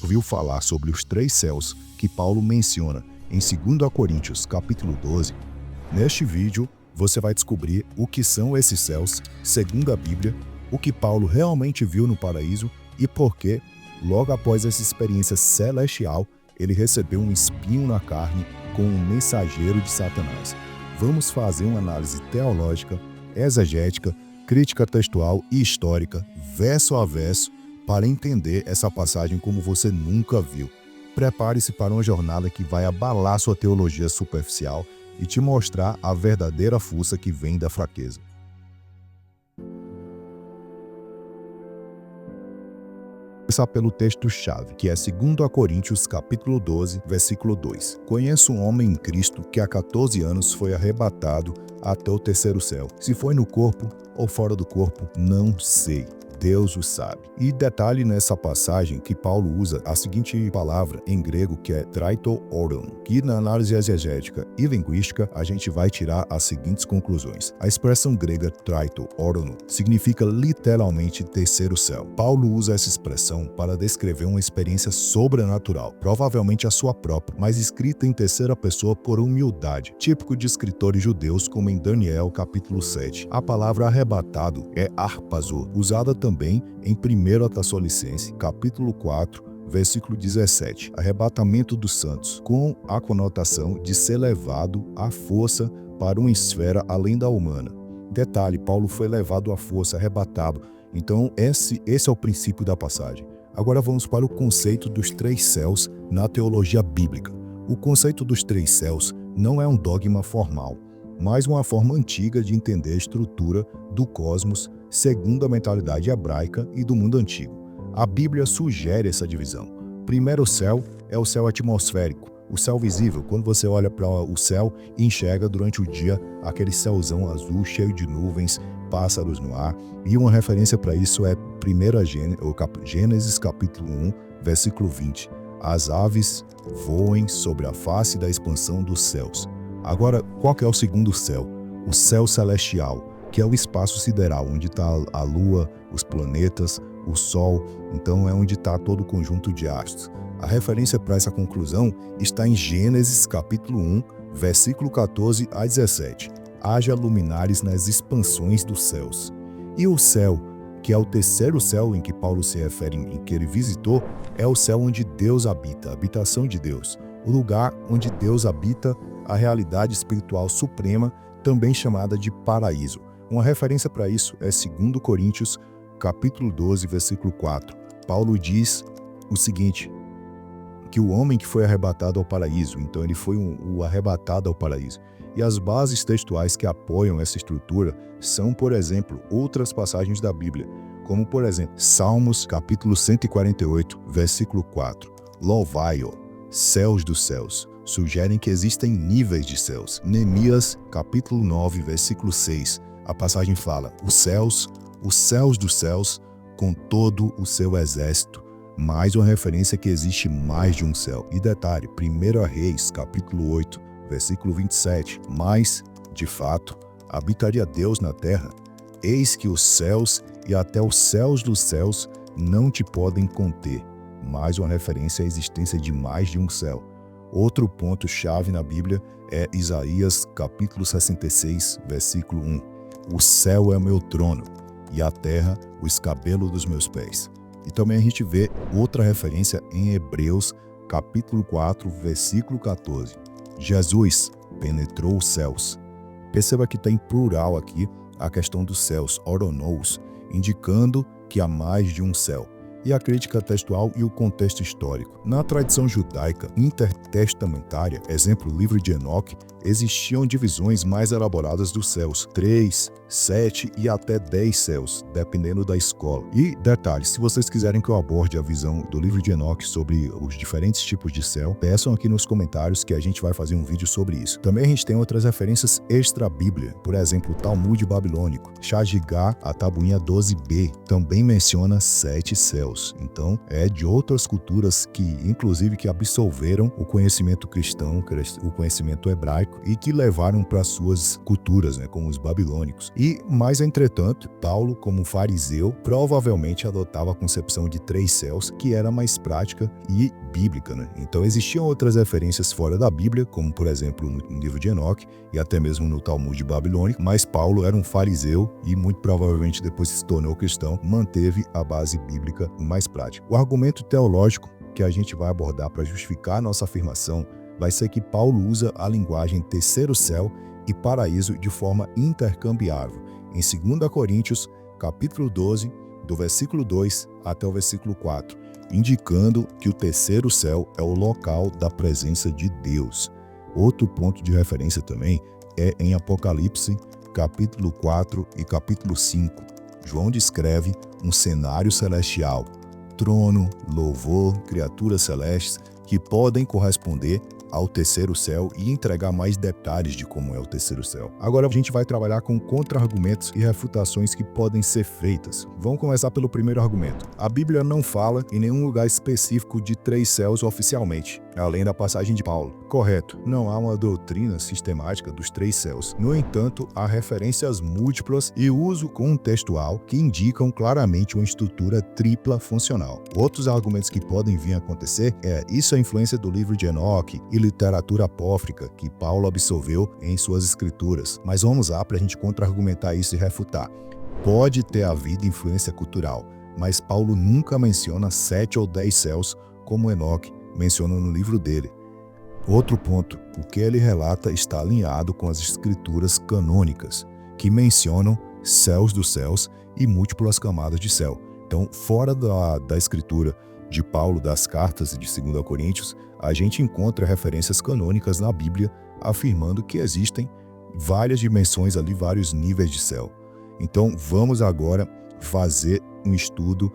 ouviu falar sobre os 3 céus que Paulo menciona em 2 Coríntios capítulo 12, neste vídeo você vai descobrir o que são esses céus, segundo a Bíblia, o que Paulo realmente viu no paraíso e por que, logo após essa experiência celestial, ele recebeu um espinho na carne como um mensageiro de Satanás. Vamos fazer uma análise teológica, exegética, crítica textual e histórica, verso a verso, para entender essa passagem como você nunca viu. Prepare-se para uma jornada que vai abalar sua teologia superficial e te mostrar a verdadeira força que vem da fraqueza. Começar pelo texto-chave, que é 2 Coríntios capítulo 12, versículo 2. Conheço um homem em Cristo que há 14 anos foi arrebatado até o terceiro céu. Se foi no corpo ou fora do corpo, não sei. Deus o sabe. E detalhe nessa passagem que Paulo usa a seguinte palavra em grego, que é traito-oron, que na análise exegética e linguística a gente vai tirar as seguintes conclusões. A expressão grega traito-oron significa literalmente terceiro céu. Paulo usa essa expressão para descrever uma experiência sobrenatural, provavelmente a sua própria, mas escrita em terceira pessoa por humildade, típico de escritores judeus como em Daniel capítulo 7. A palavra arrebatado é harpazo, usada também em 1 Tessalonicenses, capítulo 4, versículo 17, arrebatamento dos santos, com a conotação de ser levado à força para uma esfera além da humana. Detalhe, Paulo foi levado à força, arrebatado. Então, esse é o princípio da passagem. Agora vamos para o conceito dos 3 céus na teologia bíblica. O conceito dos 3 céus não é um dogma formal, mas uma forma antiga de entender a estrutura do cosmos segundo a mentalidade hebraica e do mundo antigo. A Bíblia sugere essa divisão. Primeiro céu é o céu atmosférico, o céu visível, quando você olha para o céu e enxerga durante o dia aquele céuzão azul cheio de nuvens, pássaros no ar. E uma referência para isso é Gênesis capítulo 1, versículo 20. As aves voem sobre a face da expansão dos céus. Agora, qual que é o segundo céu? O céu celestial, que é o espaço sideral, onde está a Lua, os planetas, o Sol, então é onde está todo o conjunto de astros. A referência para essa conclusão está em Gênesis capítulo 1, versículo 14 a 17. Haja luminares nas expansões dos céus. E o céu, que é o terceiro céu em que Paulo se refere, em que ele visitou, é o céu onde Deus habita, a habitação de Deus, o lugar onde Deus habita, a realidade espiritual suprema, também chamada de paraíso. Uma referência para isso é 2 Coríntios, capítulo 12, versículo 4. Paulo diz o seguinte, que o homem que foi arrebatado ao paraíso, então ele foi o arrebatado ao paraíso. E as bases textuais que apoiam essa estrutura são, por exemplo, outras passagens da Bíblia, como, por exemplo, Salmos, capítulo 148, versículo 4. Louvai-o, céus dos céus. Sugerem que existem níveis de céus. Neemias, capítulo 9, versículo 6. A passagem fala, os céus dos céus, com todo o seu exército. Mais uma referência que existe mais de um céu. E detalhe, 1 Reis, capítulo 8, versículo 27. Mas, de fato, habitaria Deus na terra? Eis que os céus e até os céus dos céus não te podem conter. Mais uma referência à existência de mais de um céu. Outro ponto-chave na Bíblia é Isaías, capítulo 66, versículo 1. O céu é o meu trono, e a terra o escabelo dos meus pés. E também a gente vê outra referência em Hebreus, capítulo 4, versículo 14. Jesus penetrou os céus. Perceba que está em plural aqui a questão dos céus, oronos, indicando que há mais de um céu. E a crítica textual e o contexto histórico. Na tradição judaica intertestamentária, exemplo, o livro de Enoque, existiam divisões mais elaboradas dos céus, 3, 7 e até 10 céus, dependendo da escola. E detalhe, se vocês quiserem que eu aborde a visão do livro de Enoque sobre os diferentes tipos de céu, peçam aqui nos comentários que a gente vai fazer um vídeo sobre isso. Também a gente tem outras referências extra-bíblia, por exemplo, o Talmud babilônico, Shagigá, a tabuinha 12b, também menciona 7 céus. Então, é de outras culturas que, inclusive, que absorveram o conhecimento cristão, o conhecimento hebraico, hebraico e que levaram para suas culturas, como os babilônicos. Mas, entretanto, Paulo, como fariseu, provavelmente adotava a concepção de 3 céus, que era mais prática e bíblica. Então, existiam outras referências fora da Bíblia, como, por exemplo, no livro de Enoque e até mesmo no Talmud babilônico, mas Paulo era um fariseu e, muito provavelmente, depois se tornou cristão, manteve a base bíblica mais prática. O argumento teológico que a gente vai abordar para justificar a nossa afirmação vai ser que Paulo usa a linguagem terceiro céu e paraíso de forma intercambiável. Em 2 Coríntios, capítulo 12, do versículo 2 até o versículo 4, indicando que o terceiro céu é o local da presença de Deus. Outro ponto de referência também é em Apocalipse, capítulo 4 e capítulo 5. João descreve um cenário celestial, trono, louvor, criaturas celestes que podem corresponder ao terceiro céu e entregar mais detalhes de como é o terceiro céu. Agora a gente vai trabalhar com contra-argumentos e refutações que podem ser feitas. Vamos começar pelo primeiro argumento. A Bíblia não fala em nenhum lugar específico de 3 céus oficialmente, além da passagem de Paulo. Correto, não há uma doutrina sistemática dos 3 céus. No entanto, há referências múltiplas e uso contextual que indicam claramente uma estrutura tripla funcional. Outros argumentos que podem vir a acontecer isso é a influência do livro de Enoque e literatura apócrifa que Paulo absorveu em suas escrituras. Mas vamos lá para a gente contra-argumentar isso e refutar. Pode ter havido influência cultural, mas Paulo nunca menciona 7 ou 10 céus como Enoque menciona no livro dele. Outro ponto, o que ele relata está alinhado com as escrituras canônicas, que mencionam céus dos céus e múltiplas camadas de céu. Então, fora da escritura de Paulo, das cartas de 2 Coríntios, a gente encontra referências canônicas na Bíblia afirmando que existem várias dimensões ali, vários níveis de céu. Então, vamos agora fazer um estudo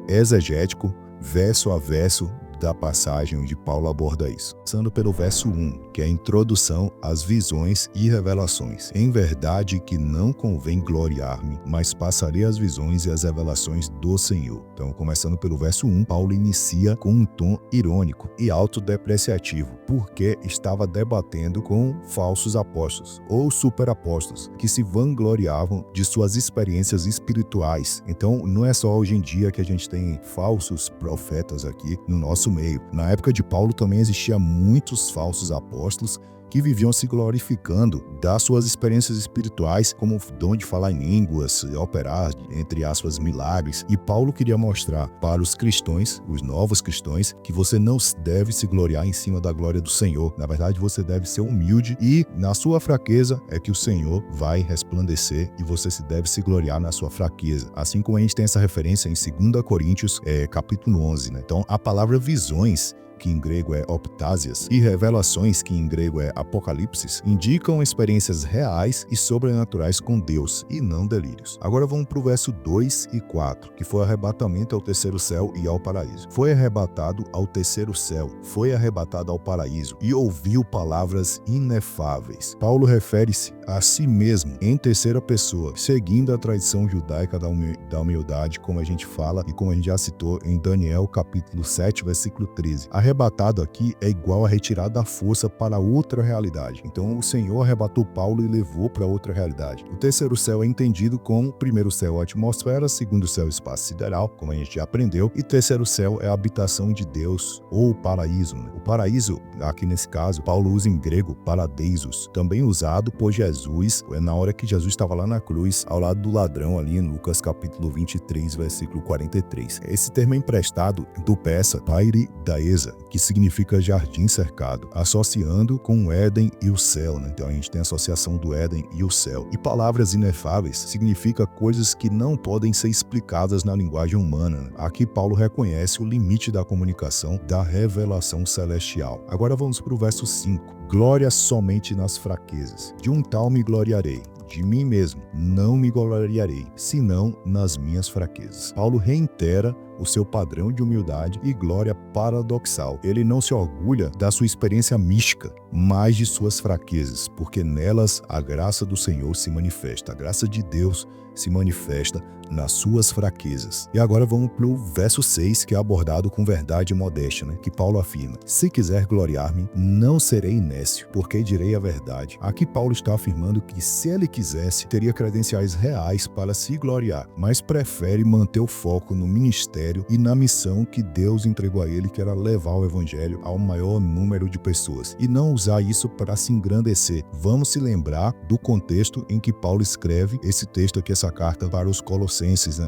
exegético, verso a verso, da passagem onde Paulo aborda isso. Começando pelo verso 1, que é a introdução às visões e revelações. Em verdade que não convém gloriar-me, mas passarei as visões e as revelações do Senhor. Então, começando pelo verso 1, Paulo inicia com um tom irônico e autodepreciativo, porque estava debatendo com falsos apóstolos ou superapóstolos, que se vangloriavam de suas experiências espirituais. Então, não é só hoje em dia que a gente tem falsos profetas aqui no nosso meio. Na época de Paulo também existia muitos falsos apóstolos que viviam se glorificando das suas experiências espirituais, como o dom de falar em línguas, operar, entre aspas, milagres. E Paulo queria mostrar para os cristãos, os novos cristãos, que você não deve se gloriar em cima da glória do Senhor. Na verdade, você deve ser humilde e na sua fraqueza é que o Senhor vai resplandecer e você deve se gloriar na sua fraqueza. Assim como a gente tem essa referência em 2 Coríntios, capítulo 11. Então, a palavra visões, que em grego é optásias, e revelações, que em grego é apocalipsis, indicam experiências reais e sobrenaturais com Deus, e não delírios. Agora vamos para o verso 2 e 4, que foi arrebatamento ao terceiro céu e ao paraíso. Foi arrebatado ao terceiro céu, foi arrebatado ao paraíso, e ouviu palavras inefáveis. Paulo refere-se a si mesmo em terceira pessoa, seguindo a tradição judaica da humildade, como a gente fala e como a gente já citou em Daniel capítulo 7, versículo 13. Arrebatado aqui é igual a retirar da força para outra realidade. Então o Senhor arrebatou Paulo e levou para outra realidade. O terceiro céu é entendido como primeiro céu a atmosfera, segundo céu espaço sideral, como a gente já aprendeu, e terceiro céu é a habitação de Deus, ou o paraíso. O paraíso, aqui nesse caso, Paulo usa em grego paradeisos, também usado por Jesus, na hora que Jesus estava lá na cruz, ao lado do ladrão ali em Lucas capítulo 23, versículo 43. Esse termo é emprestado do persa Pairidaesa, que significa jardim cercado, associando com o Éden e o céu. Então a gente tem a associação do Éden e o céu. E palavras inefáveis significa coisas que não podem ser explicadas na linguagem humana. Aqui Paulo reconhece o limite da comunicação da revelação celestial. Agora vamos para o verso 5. Glória somente nas fraquezas. De um tal me gloriarei. De mim mesmo não me gloriarei, senão nas minhas fraquezas. Paulo reitera o seu padrão de humildade e glória paradoxal. Ele não se orgulha da sua experiência mística, mas de suas fraquezas, porque nelas a graça do Senhor se manifesta. A graça de Deus se manifesta nas suas fraquezas. E agora vamos para o verso 6, que é abordado com verdade e modéstia, que Paulo afirma: se quiser gloriar-me, não serei nécio, porque direi a verdade. Aqui Paulo está afirmando que se ele quisesse, teria credenciais reais para se gloriar, mas prefere manter o foco no ministério e na missão que Deus entregou a ele, que era levar o evangelho ao maior número de pessoas, e não usar isso para se engrandecer. Vamos se lembrar do contexto em que Paulo escreve esse texto aqui, essa carta para os Colossenses.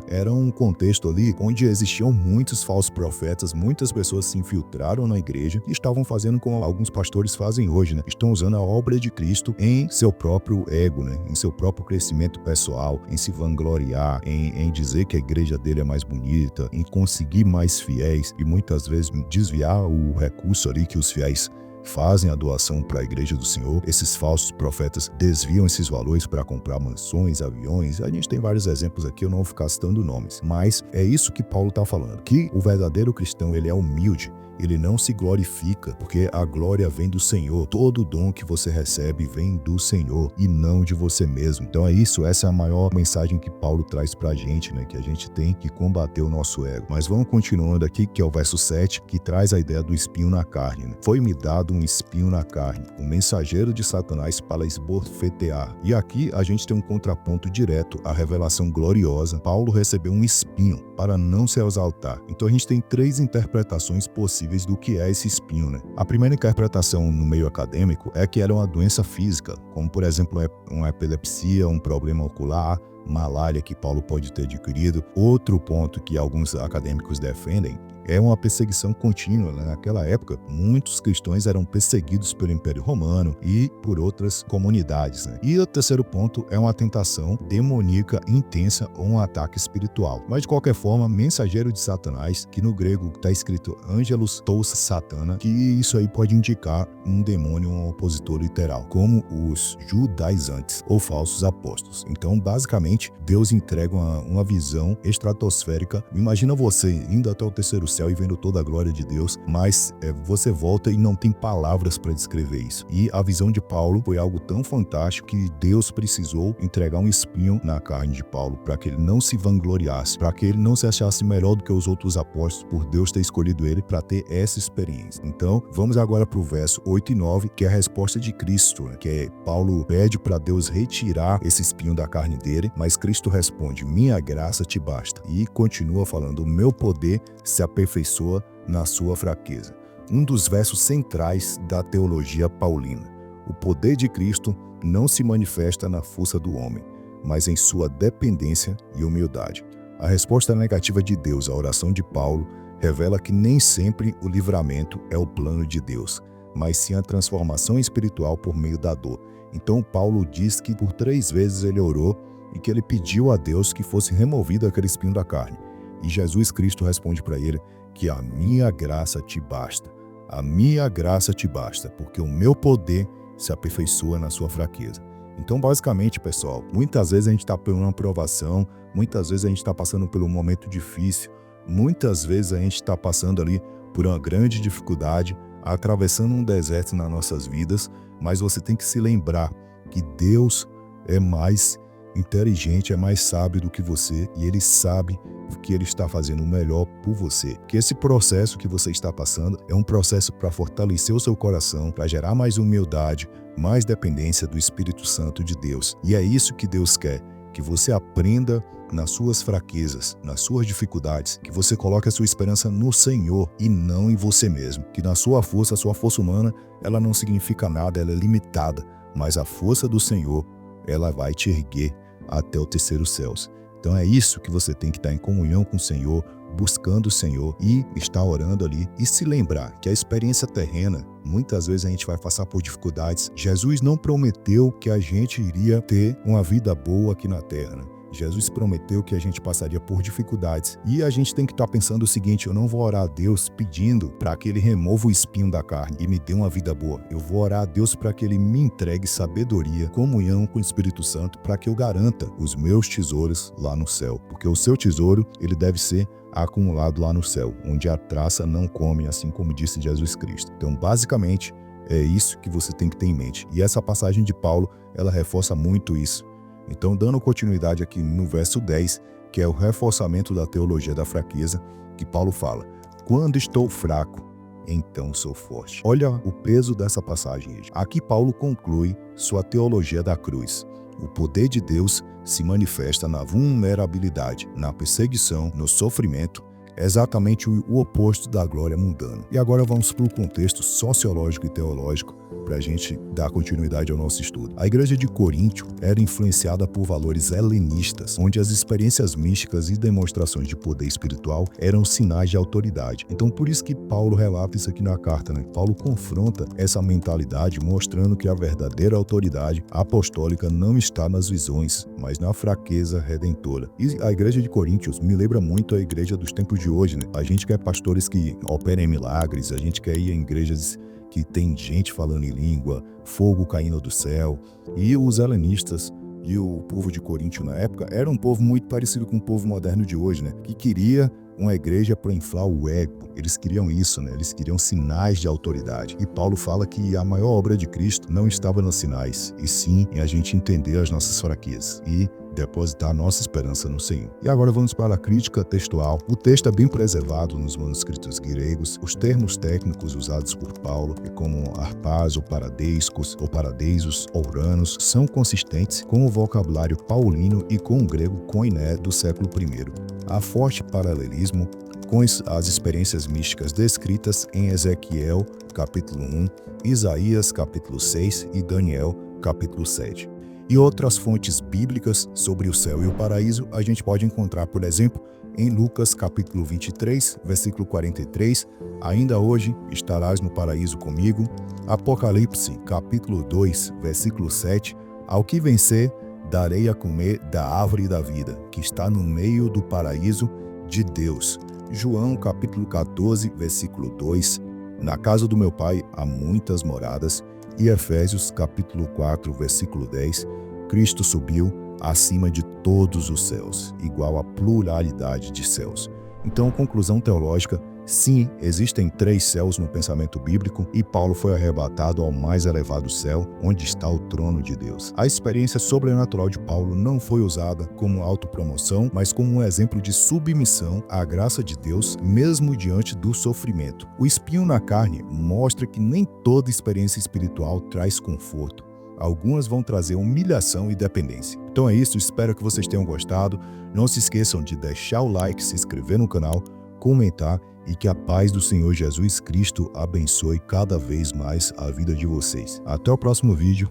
Era um contexto ali onde existiam muitos falsos profetas, muitas pessoas se infiltraram na igreja e estavam fazendo como alguns pastores fazem hoje, estão usando a obra de Cristo em seu próprio ego, em seu próprio crescimento pessoal, em se vangloriar, em dizer que a igreja dele é mais bonita, em conseguir mais fiéis e muitas vezes desviar o recurso ali que os fiéis fazem a doação para a igreja do Senhor. Esses falsos profetas desviam esses valores para comprar mansões, aviões. A gente tem vários exemplos aqui, eu não vou ficar citando nomes, mas é isso que Paulo está falando, que o verdadeiro cristão, ele é humilde, ele não se glorifica, porque a glória vem do Senhor. Todo dom que você recebe vem do Senhor e não de você mesmo. Então é isso, essa é a maior mensagem que Paulo traz pra gente, que a gente tem que combater o nosso ego. Mas vamos continuando aqui, que é o verso 7, que traz a ideia do espinho na carne. Foi-me dado um espinho na carne, um mensageiro de Satanás para esbofetear. E aqui a gente tem um contraponto direto à revelação gloriosa. Paulo recebeu um espinho para não se exaltar. Então a gente tem três interpretações possíveis do que é esse espinho. A primeira interpretação no meio acadêmico é que era uma doença física, como por exemplo uma epilepsia, um problema ocular, malária que Paulo pode ter adquirido. Outro ponto que alguns acadêmicos defendem é uma perseguição contínua. Naquela época, muitos cristãos eram perseguidos pelo Império Romano e por outras comunidades. E o terceiro ponto é uma tentação demoníaca intensa ou um ataque espiritual. Mas de qualquer forma, mensageiro de Satanás, que no grego está escrito Angelos tous Satana, que isso aí pode indicar um demônio, um opositor literal, como os judaizantes ou falsos apóstolos. Então, basicamente, Deus entrega uma visão estratosférica. Imagina você indo até o terceiro céu e vendo toda a glória de Deus, mas você volta e não tem palavras para descrever isso. E a visão de Paulo foi algo tão fantástico que Deus precisou entregar um espinho na carne de Paulo para que ele não se vangloriasse, para que ele não se achasse melhor do que os outros apóstolos por Deus ter escolhido ele para ter essa experiência. Então, vamos agora para o verso 8 e 9, que é a resposta de Cristo, que Paulo pede para Deus retirar esse espinho da carne dele, mas Cristo responde: minha graça te basta. E continua falando: o meu poder se aperfeiçoa na sua fraqueza. Um dos versos centrais da teologia paulina. O poder de Cristo não se manifesta na força do homem, mas em sua dependência e humildade. A resposta negativa de Deus à oração de Paulo revela que nem sempre o livramento é o plano de Deus, mas sim a transformação espiritual por meio da dor. Então Paulo diz que por 3 vezes ele orou e que ele pediu a Deus que fosse removido aquele espinho da carne. E Jesus Cristo responde para ele que a minha graça te basta. A minha graça te basta, porque o meu poder se aperfeiçoa na sua fraqueza. Então, basicamente, pessoal, muitas vezes a gente está por uma provação, muitas vezes a gente está passando por um momento difícil, muitas vezes a gente está passando ali por uma grande dificuldade, atravessando um deserto nas nossas vidas, mas você tem que se lembrar que Deus é mais inteligente, é mais sábio do que você, e Ele sabe que Ele está fazendo o melhor por você. Que esse processo que você está passando é um processo para fortalecer o seu coração, para gerar mais humildade, mais dependência do Espírito Santo de Deus. E é isso que Deus quer, que você aprenda nas suas fraquezas, nas suas dificuldades, que você coloque a sua esperança no Senhor e não em você mesmo. Que na sua força, a sua força humana, ela não significa nada, ela é limitada, mas a força do Senhor, ela vai te erguer até o terceiro céus. Então é isso que você tem que estar em comunhão com o Senhor, buscando o Senhor e estar orando ali e se lembrar que a experiência terrena, muitas vezes a gente vai passar por dificuldades. Jesus não prometeu que a gente iria ter uma vida boa aqui na terra, Jesus prometeu que a gente passaria por dificuldades. E a gente tem que estar pensando o seguinte: eu não vou orar a Deus pedindo para que Ele remova o espinho da carne e me dê uma vida boa. Eu vou orar a Deus para que Ele me entregue sabedoria, comunhão com o Espírito Santo, para que eu garanta os meus tesouros lá no céu. Porque o seu tesouro, ele deve ser acumulado lá no céu, onde a traça não come, assim como disse Jesus Cristo. Então, basicamente, é isso que você tem que ter em mente. E essa passagem de Paulo, ela reforça muito isso. Então, dando continuidade aqui no verso 10, que é o reforçamento da teologia da fraqueza, que Paulo fala: quando estou fraco, então sou forte. Olha o peso dessa passagem. Aqui Paulo conclui sua teologia da cruz. O poder de Deus se manifesta na vulnerabilidade, na perseguição, no sofrimento, exatamente o oposto da glória mundana. E agora vamos para o contexto sociológico e teológico para a gente dar continuidade ao nosso estudo. A igreja de Coríntio era influenciada por valores helenistas, onde as experiências místicas e demonstrações de poder espiritual eram sinais de autoridade. Então, por isso que Paulo relata isso aqui na carta, né? Paulo confronta essa mentalidade, mostrando que a verdadeira autoridade apostólica não está nas visões, mas na fraqueza redentora. E a igreja de Coríntios me lembra muito a igreja dos tempos de hoje, né? A gente quer pastores que operem milagres, a gente quer ir em igrejas que tem gente falando em língua, fogo caindo do céu. E os helenistas e o povo de Coríntio na época era um povo muito parecido com o povo moderno de hoje, né? Que queria uma igreja para inflar o ego. Eles queriam isso, né? Eles queriam sinais de autoridade. E Paulo fala que a maior obra de Cristo não estava nos sinais, e sim em a gente entender as nossas fraquezas e depositar nossa esperança no Senhor. E agora vamos para a crítica textual. O texto é bem preservado nos manuscritos gregos. Os termos técnicos usados por Paulo, como arpaz ou paradeiskos ou paradeisos ou uranos, são consistentes com o vocabulário paulino e com o grego koiné do século I. Há forte paralelismo com as experiências místicas descritas em Ezequiel, capítulo 1, Isaías, capítulo 6 e Daniel, capítulo 7. E outras fontes bíblicas sobre o céu e o paraíso a gente pode encontrar, por exemplo, em Lucas capítulo 23, versículo 43, ainda hoje estarás no paraíso comigo. Apocalipse capítulo 2, versículo 7, ao que vencer, darei a comer da árvore da vida, que está no meio do paraíso de Deus. João capítulo 14, versículo 2, na casa do meu pai há muitas moradas. E Efésios capítulo 4, versículo 10, Cristo subiu acima de todos os céus, igual à pluralidade de céus. Então, conclusão teológica: sim, existem 3 céus no pensamento bíblico e Paulo foi arrebatado ao mais elevado céu, onde está o trono de Deus. A experiência sobrenatural de Paulo não foi usada como autopromoção, mas como um exemplo de submissão à graça de Deus, mesmo diante do sofrimento. O espinho na carne mostra que nem toda experiência espiritual traz conforto. Algumas vão trazer humilhação e dependência. Então é isso, espero que vocês tenham gostado. Não se esqueçam de deixar o like, se inscrever no canal, comentar, e que a paz do Senhor Jesus Cristo abençoe cada vez mais a vida de vocês. Até o próximo vídeo.